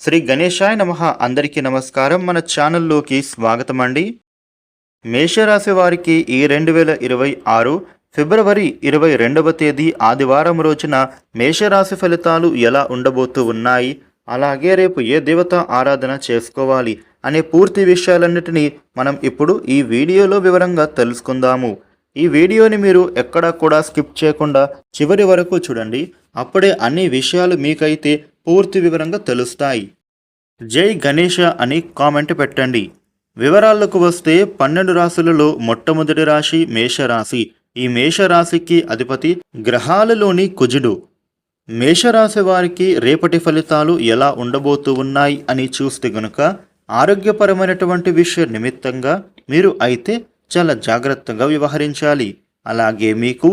శ్రీ గణేశాయ నమః. అందరికీ నమస్కారం. మన ఛానల్లోకి స్వాగతం అండి. మేషరాశి వారికి ఈ 2026 ఫిబ్రవరి 22వ తేదీ ఆదివారం రోజున మేషరాశి ఫలితాలు ఎలా ఉండబోతూ ఉన్నాయి, అలాగే రేపు ఏ దేవత ఆరాధన చేసుకోవాలి అనే పూర్తి విషయాలన్నిటినీ మనం ఇప్పుడు ఈ వీడియోలో వివరంగా తెలుసుకుందాము. ఈ వీడియోని మీరు ఎక్కడా కూడా స్కిప్ చేయకుండా చివరి వరకు చూడండి. అప్పుడే అన్ని విషయాలు మీకైతే పూర్తి వివరంగా తెలుస్తాయి. జై గణేష అని కామెంట్ పెట్టండి. వివరాలకు వస్తే 12 రాశులలో మొట్టమొదటి రాశి మేషరాశి. ఈ మేషరాశికి అధిపతి గ్రహాలలోని కుజుడు. మేషరాశి వారికి రేపటి ఫలితాలు ఎలా ఉండబోతూ ఉన్నాయి అని చూస్తే గనుక ఆరోగ్యపరమైనటువంటి విషయ నిమిత్తంగా మీరు అయితే చాలా జాగ్రత్తగా వ్యవహరించాలి. అలాగే మీకు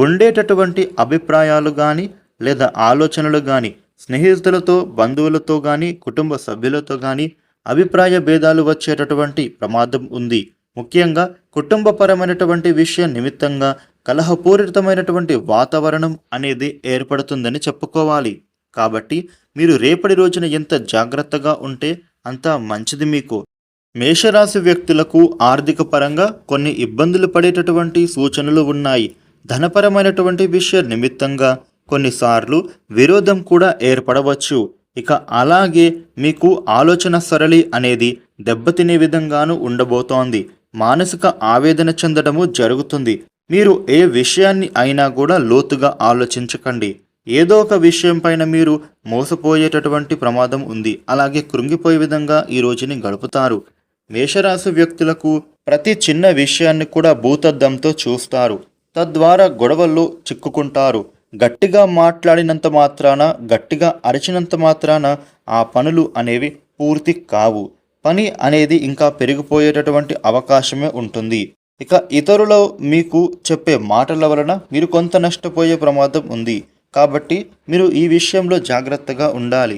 ఉండేటటువంటి అభిప్రాయాలు కానీ లేదా ఆలోచనలు కానీ స్నేహితులతో, బంధువులతో కానీ, కుటుంబ సభ్యులతో కానీ అభిప్రాయ భేదాలు వచ్చేటటువంటి ప్రమాదం ఉంది. ముఖ్యంగా కుటుంబపరమైనటువంటి విషయం నిమిత్తంగా కలహపూరితమైనటువంటి వాతావరణం అనేది ఏర్పడుతుందని చెప్పుకోవాలి. కాబట్టి మీరు రేపటి రోజున ఎంత జాగ్రత్తగా ఉంటే అంత మంచిది మీకు. మేషరాశి వ్యక్తులకు ఆర్థిక పరంగా కొన్ని ఇబ్బందులు పడేటటువంటి సూచనలు ఉన్నాయి. ధనపరమైనటువంటి విషయ నిమిత్తంగా కొన్నిసార్లు విరోధం కూడా ఏర్పడవచ్చు. ఇక అలాగే మీకు ఆలోచన సరళి అనేది దెబ్బతినే విధంగానూ ఉండబోతోంది. మానసిక ఆవేదన చెందడము జరుగుతుంది. మీరు ఏ విషయాన్ని అయినా కూడా లోతుగా ఆలోచించకండి. ఏదో ఒక విషయం పైన మీరు మోసపోయేటటువంటి ప్రమాదం ఉంది. అలాగే కృంగిపోయే విధంగా ఈ రోజుని గడుపుతారు. మేషరాశి వ్యక్తులకు ప్రతి చిన్న విషయాన్ని కూడా భూతద్దంతో చూస్తారు. తద్వారా గొడవల్లో చిక్కుకుంటారు. గట్టిగా మాట్లాడినంత మాత్రాన, గట్టిగా అరిచినంత మాత్రాన ఆ పనులు అనేవి పూర్తి కావు. పని అనేది ఇంకా పెరిగిపోయేటటువంటి అవకాశమే ఉంటుంది. ఇక ఇతరులు మీకు చెప్పే మాటల వలన మీరు కొంత నష్టపోయే ప్రమాదం ఉంది. కాబట్టి మీరు ఈ విషయంలో జాగ్రత్తగా ఉండాలి.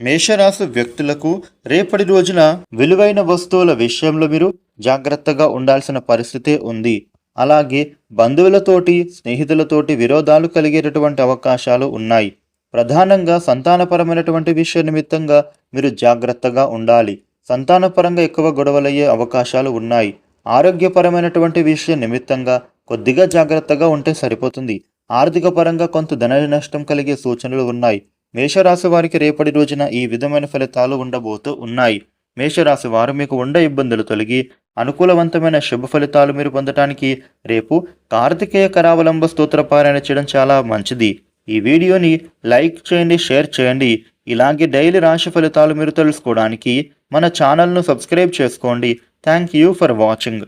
మేషరాశి వ్యక్తులకు రేపటి రోజున విలువైన వస్తువుల విషయంలో మీరు జాగ్రత్తగా ఉండాల్సిన పరిస్థితే ఉంది. అలాగే బంధువులతోటి, స్నేహితులతోటి విరోధాలు కలిగేటటువంటి అవకాశాలు ఉన్నాయి. ప్రధానంగా సంతానపరమైనటువంటి విషయ నిమిత్తంగా మీరు జాగ్రత్తగా ఉండాలి. సంతానపరంగా ఎక్కువ గొడవలయ్యే అవకాశాలు ఉన్నాయి. ఆరోగ్యపరమైనటువంటి విషయ నిమిత్తంగా కొద్దిగా జాగ్రత్తగా ఉంటే సరిపోతుంది. ఆర్థిక పరంగా కొంత ధన నష్టం కలిగే సూచనలు ఉన్నాయి. మేషరాశి వారికి రేపటి రోజున ఈ విధమైన ఫలితాలు ఉండబోతూ ఉన్నాయి. మేషరాశి వారు మీకు ఉండే ఇబ్బందులు తొలగి అనుకూలవంతమైన శుభ ఫలితాలు మీరు పొందడానికి రేపు కార్తికేయ కరావలంబ స్తోత్ర పారాయణ చేయడం చాలా మంచిది. ఈ వీడియోని లైక్ చేయండి, షేర్ చేయండి. ఇలాగే డైలీ రాశి ఫలితాలు మీరు తెలుసుకోవడానికి మన ఛానల్ను సబ్స్క్రైబ్ చేసుకోండి. Thank you for watching.